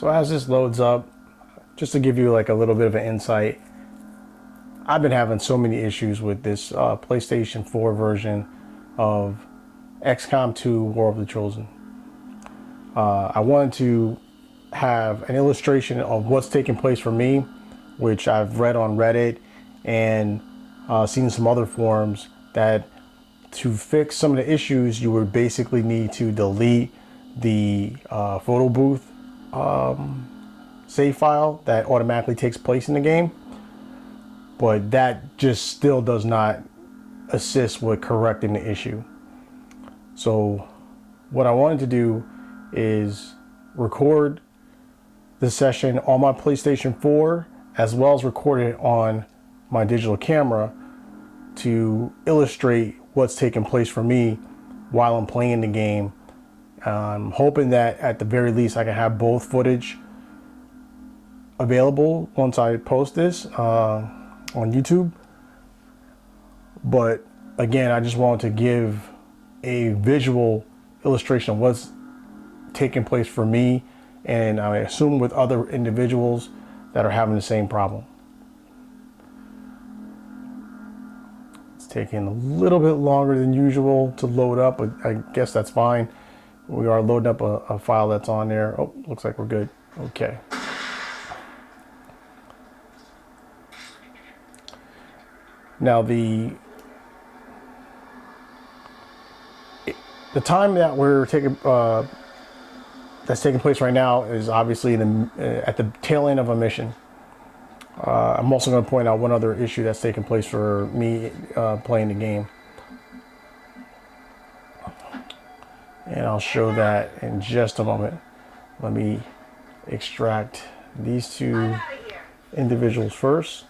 So as this loads up, just to give you like a little bit of an insight, I've been having so many issues with this PlayStation 4 version of XCOM 2 War of the Chosen. I wanted to have an illustration of what's taking place for me, which I've read on Reddit and seen some other forums, that to fix some of the issues you would basically need to delete the photo booth save file that automatically takes place in the game, but that just still does not assist with correcting the issue. So what I wanted to do is record the session on my PlayStation 4 as well as record it on my digital camera to illustrate what's taking place for me while I'm playing the game. I'm hoping that at the very least I can have both footage available once I post this on YouTube. But again, I just wanted to give a visual illustration of what's taking place for me, and I assume with other individuals that are having the same problem. It's taking a little bit longer than usual to load up, but I guess that's fine. We are loading up a file that's on there. Oh, looks like we're good. Okay. Now the time that we're taking that's taking place right now is obviously at the tail end of a mission. I'm also going to point out one other issue that's taking place for me playing the game, and I'll show that in just a moment. Let me extract these two individuals first.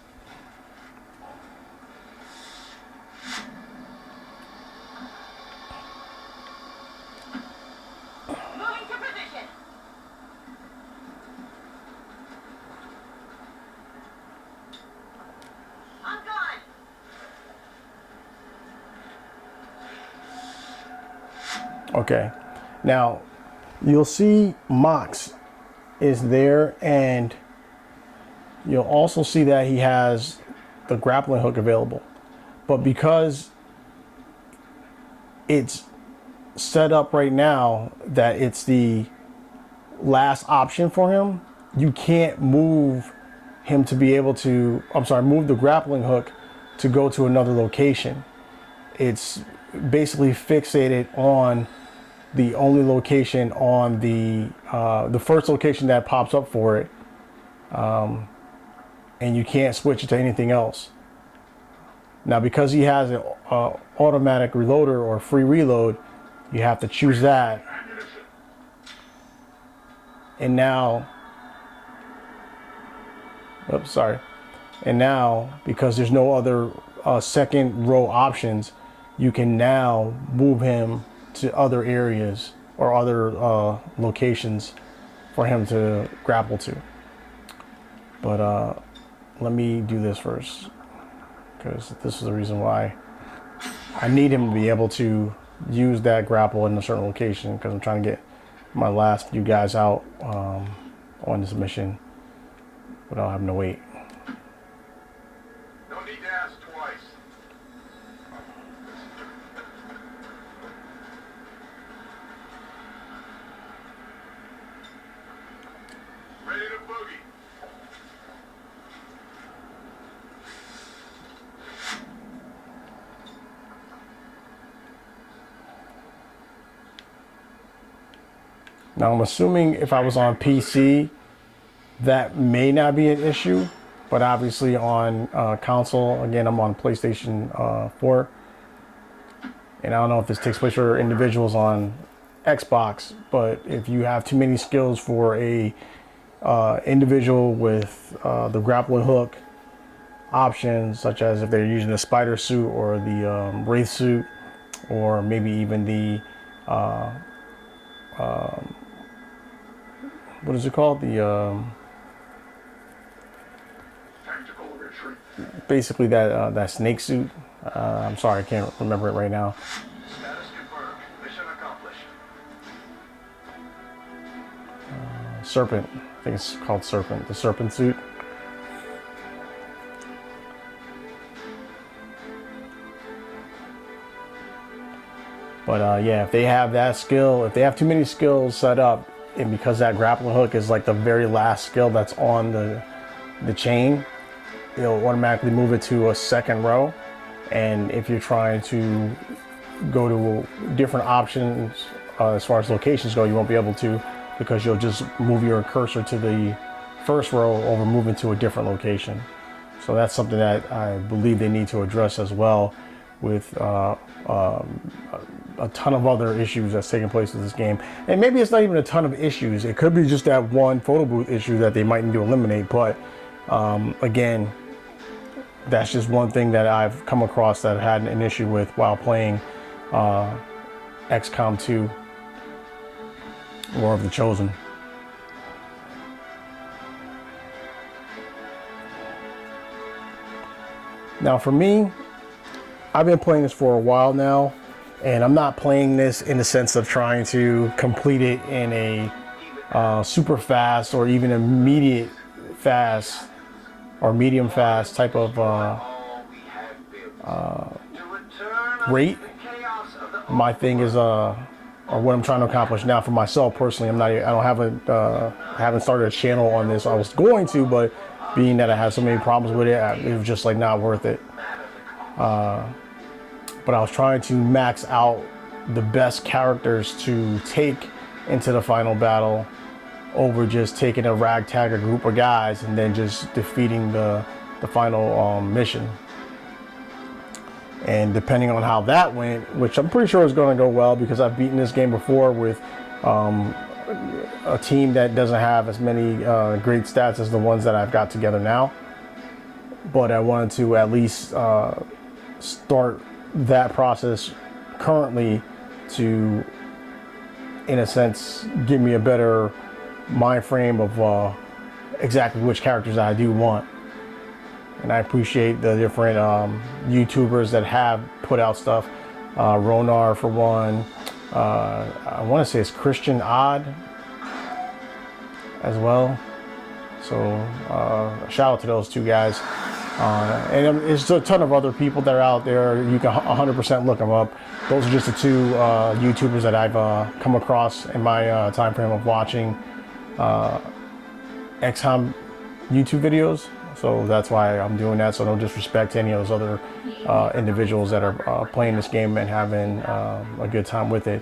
Okay, now you'll see Mox is there, and you'll also see that he has the grappling hook available. But because it's set up right now that it's the last option for him, you can't move him to be able to, move the grappling hook to go to another location. It's basically fixated on the only location on the first location that pops up for it, and you can't switch it to anything else. Now, because he has an automatic reloader or free reload, you have to choose that. And now, oops, sorry. And now, because there's no other second row options, you can now move him to other areas or other locations for him to grapple to. But let me do this first, because this is the reason why I need him to be able to use that grapple in a certain location, because I'm trying to get my last few guys out on this mission without having to wait. No need to ask twice. Ready to boogie. Now I'm assuming if I was on PC, that may not be an issue, but obviously on console, again, I'm on PlayStation 4, and I don't know if this takes place for individuals on Xbox, but if you have too many skills for a individual with the grappling hook options, such as if they're using the spider suit or the wraith suit, or maybe even the what is it called? The Tactical retreat. basically that snake suit. I'm sorry, I can't remember it right now. Status confirmed. Mission accomplished. Serpent think it's called Serpent, the Serpent suit. But yeah, if they have that skill, if they have too many skills set up, and because that grappling hook is like the very last skill that's on the chain, it'll automatically move it to a second row. And if you're trying to go to different options as far as locations go, you won't be able to, because you'll just move your cursor to the first row over, moving to a different location. So that's something that I believe they need to address as well, with a ton of other issues that's taking place with this game. And maybe it's not even a ton of issues. It could be just that one photo booth issue that they might need to eliminate. But again, that's just one thing that I've come across that I had an issue with while playing XCOM 2, War of the Chosen. Now for me, I've been playing this for a while now, and I'm not playing this in the sense of trying to complete it in a super fast or even immediate fast or medium fast type of rate. My thing is, or what I'm trying to accomplish now for myself personally, I haven't started a channel on this. I was going to, but being that I had so many problems with it, it was just like not worth it. But I was trying to max out the best characters to take into the final battle over just taking a ragtag, a group of guys, and then just defeating the final mission. And depending on how that went, which I'm pretty sure is going to go well, because I've beaten this game before with a team that doesn't have as many great stats as the ones that I've got together now. But I wanted to at least start that process currently to, in a sense, give me a better mind frame of exactly which characters I do want. And I appreciate the different YouTubers that have put out stuff. Ronar for one. I want to say it's Christian Odd as well. So shout out to those two guys. And there's a ton of other people that are out there. You can 100% look them up. Those are just the two YouTubers that I've come across in my time frame of watching XCOM YouTube videos. So that's why I'm doing that. So no disrespect to any of those other individuals that are playing this game and having a good time with it.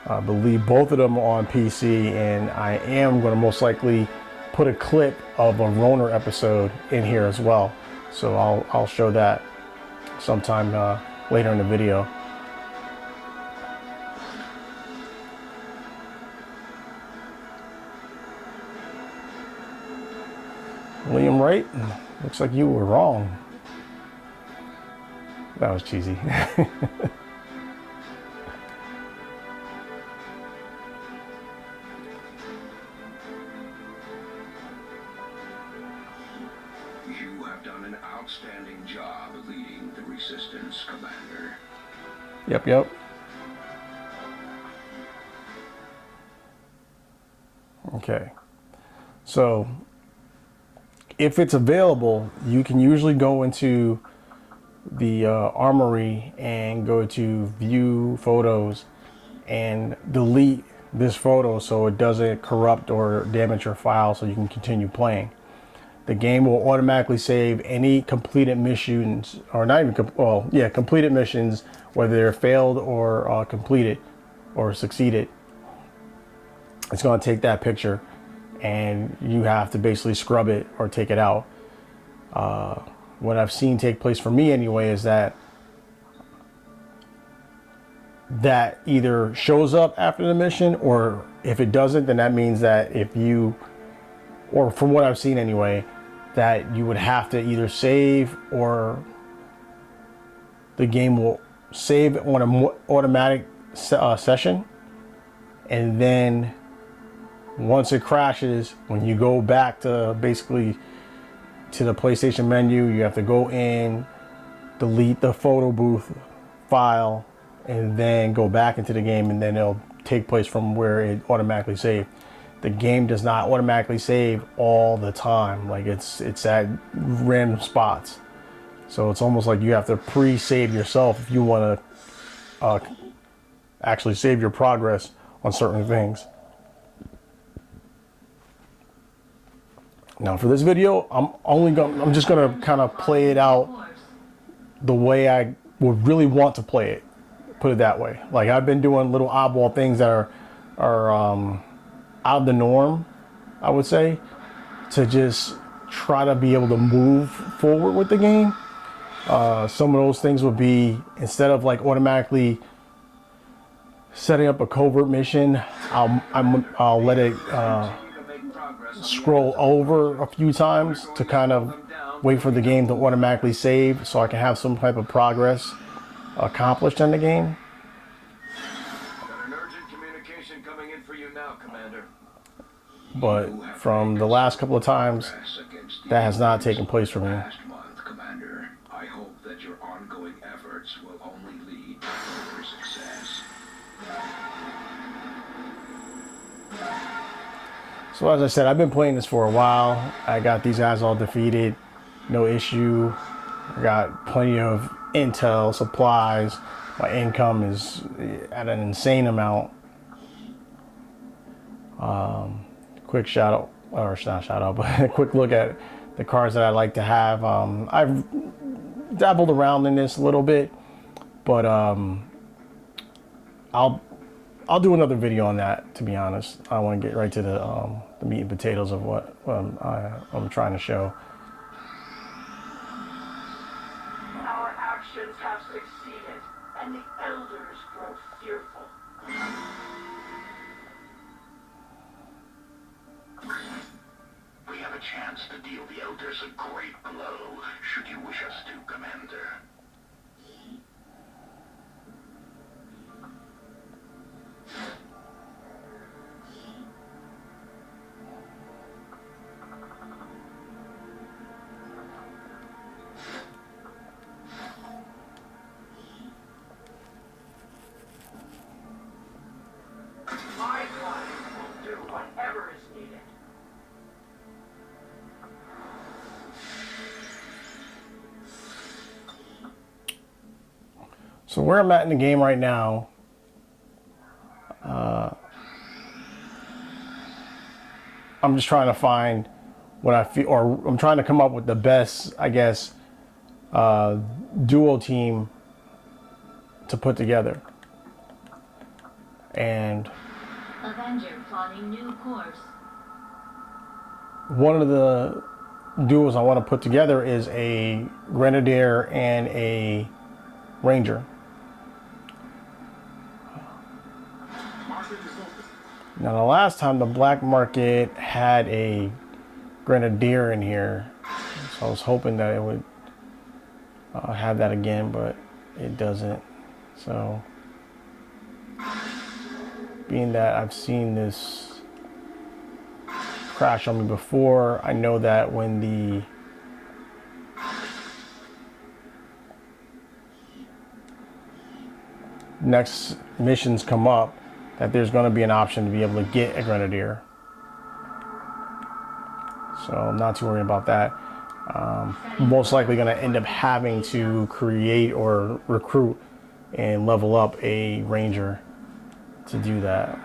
I believe both of them are on PC, and I am going to most likely put a clip of a Roner episode in here as well. So I'll show that sometime later in the video. William Wright, looks like you were wrong. That was cheesy. You have done an outstanding job leading the resistance, Commander. Yep. Okay. So, if it's available, you can usually go into the armory and go to view photos and delete this photo so it doesn't corrupt or damage your file, so you can continue playing. The game will automatically save any completed missions, or not even, completed missions, whether they're failed or completed or succeeded. It's going to take that picture, and you have to basically scrub it or take it out. What I've seen take place for me anyway is that either shows up after the mission, or if it doesn't, then that means that or from what I've seen anyway, that you would have to either save, or the game will save on an automatic session, and then once it crashes, when you go back to basically to the PlayStation menu, you have to go in, delete the photo booth file, and then go back into the game, and then it'll take place from where it automatically saved. the game does not automatically save all the time. Like it's at random spots. So it's almost like you have to pre-save yourself if you want to actually save your progress on certain things. Now for this video, I'm just gonna kind of play it out the way I would really want to play it. Put it that way. Like I've been doing little oddball things that are out of the norm, I would say, to just try to be able to move forward with the game. Some of those things would be, instead of like automatically setting up a covert mission, I'll let it scroll over a few times to kind of wait for the game to automatically save so I can have some type of progress accomplished in the game. Got an urgent communication coming in for you now, Commander. But from the last couple of times, that has not taken place for me. Last month, Commander. I hope that your ongoing efforts will only lead to further success. So as I said, I've been playing this for a while. I got these guys all defeated, no issue. I got plenty of intel, supplies. My income is at an insane amount. Quick shout out, or not shout out, but a quick look at the cars that I like to have. I've dabbled around in this a little bit, but I'll do another video on that, to be honest. I want to get right to the meat and potatoes of what I'm trying to show. Our actions have succeeded, and the elders grow fearful. We have a chance to deal the elders a great blow, should you wish us to, Commander. My client will do whatever is needed. So where I'm at in the game right now, I'm just trying to find what I feel, or I'm trying to come up with the best, I guess, duo team to put together. And Avenger plotting new course. one of the duos I want to put together is a Grenadier and a Ranger. Now the last time the black market had a Grenadier in here, so I was hoping that it would have that again, but it doesn't. So being that I've seen this crash on me before, I know that when the next missions come up, that there's going to be an option to be able to get a Grenadier. So I'm not too worried about that. Most likely going to end up having to create or recruit and level up a Ranger to do that.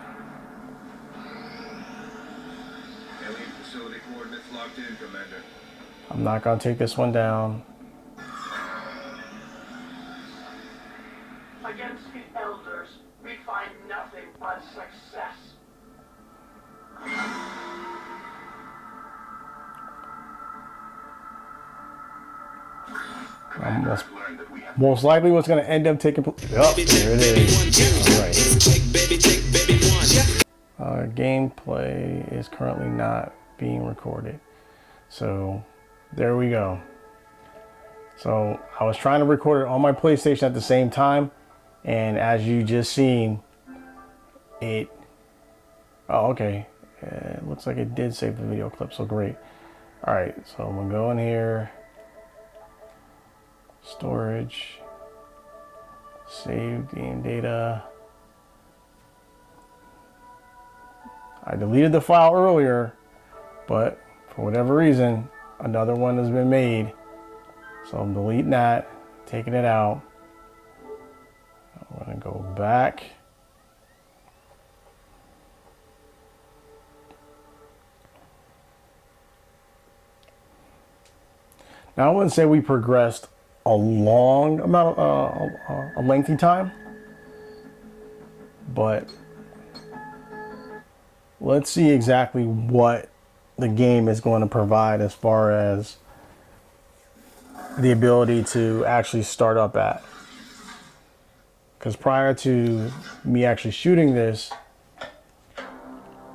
Alien facility coordinates locked in, Commander. I'm not going to take this one down. Against the elders, we find nothing but success. That's most likely what's going to end up taking place. Oh, there it is. All right. Gameplay is currently not being recorded. So there we go. So I was trying to record it on my PlayStation at the same time. And as you just seen, it... Oh, okay. It looks like it did save the video clip, so great. All right, so I'm going to go in here. Storage, save game data. I deleted the file earlier, but for whatever reason, another one has been made. So I'm deleting that, taking it out. I'm gonna go back. Now, I wouldn't say we progressed a long amount of, a lengthy time, but let's see exactly what the game is going to provide as far as the ability to actually start up at. Because prior to me actually shooting this,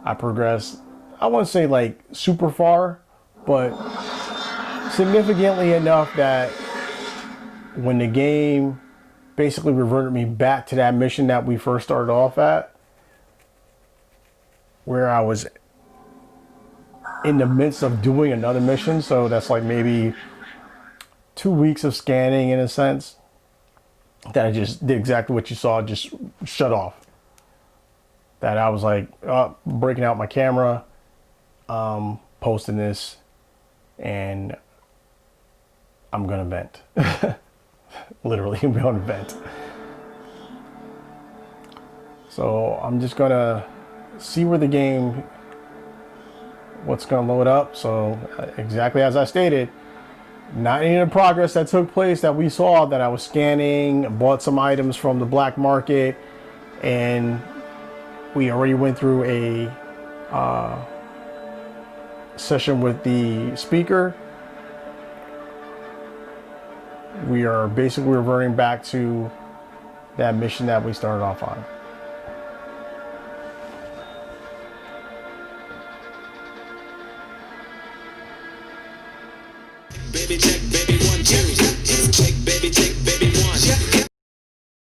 I progressed, I wouldn't say like super far, but significantly enough that when the game basically reverted me back to that mission that we first started off at, where I was in the midst of doing another mission. So that's like maybe 2 weeks of scanning in a sense, that I just did exactly what you saw, just shut off. That I was like, breaking out my camera, posting this, and I'm gonna vent. Literally, I'm gonna vent. So I'm just gonna see where the game, what's gonna load up. So exactly as I stated, not any of the progress that took place that we saw, that I was scanning, bought some items from the black market, and we already went through a session with the speaker. We are basically reverting back to that mission that we started off on. Baby, check